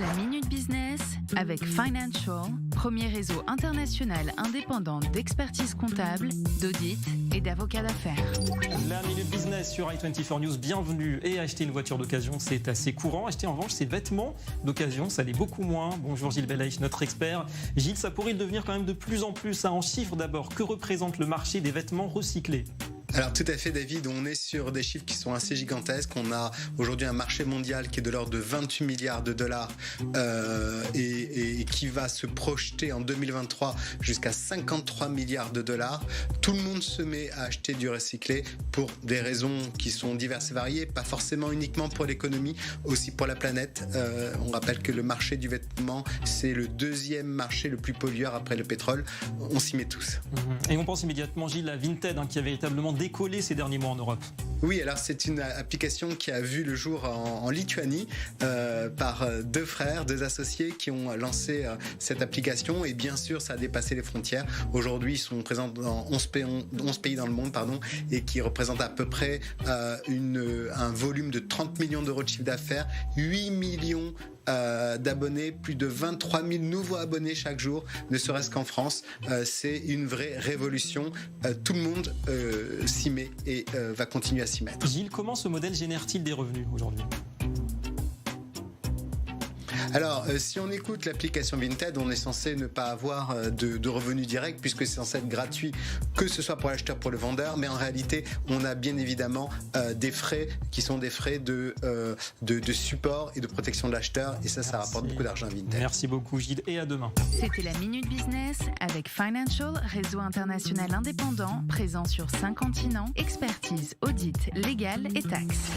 La Minute Business avec Financial, premier réseau international indépendant d'expertise comptable, d'audit et d'avocats d'affaires. La Minute Business sur i24 News, bienvenue. Et acheter une voiture d'occasion, c'est assez courant. Acheter en revanche ses vêtements d'occasion, ça l'est beaucoup moins. Bonjour Gilles Belaïch, notre expert. Gilles, ça pourrait devenir quand même de plus en plus. En chiffres d'abord, que représente le marché des vêtements recyclés ? Alors tout à fait David, on est sur des chiffres qui sont assez gigantesques. On a aujourd'hui un marché mondial qui est de l'ordre de 28 milliards de dollars et qui va se projeter en 2023 jusqu'à 53 milliards de dollars. Tout le monde se met à acheter du recyclé pour des raisons qui sont diverses et variées, pas forcément uniquement pour l'économie, aussi pour la planète. On rappelle que le marché du vêtement, c'est le deuxième marché le plus pollueur après le pétrole. On s'y met tous. Et on pense immédiatement, Gilles, à Vinted, qui a véritablement décollé ces derniers mois en Europe. Oui, alors c'est une application qui a vu le jour en Lituanie par deux frères, deux associés qui ont lancé cette application et bien sûr ça a dépassé les frontières. Aujourd'hui ils sont présents dans 11 pays dans le monde et qui représentent à peu près un volume de 30 millions d'euros de chiffre d'affaires, 8 millions d'abonnés, plus de 23 000 nouveaux abonnés chaque jour, ne serait-ce qu'en France. C'est une vraie révolution. Tout le monde s'y met et va continuer à s'y mettre. Gilles, comment ce modèle génère-t-il des revenus aujourd'hui ? Alors, si on écoute l'application Vinted, on est censé ne pas avoir de revenus directs puisque c'est censé être gratuit, que ce soit pour l'acheteur, pour le vendeur. Mais en réalité, on a bien évidemment des frais qui sont des frais de support et de protection de l'acheteur. Et ça rapporte beaucoup d'argent à Vinted. Merci beaucoup Gilles et à demain. C'était la Minute Business avec Financial, réseau international indépendant, présent sur 5 continents, expertise, audit, légal et taxes.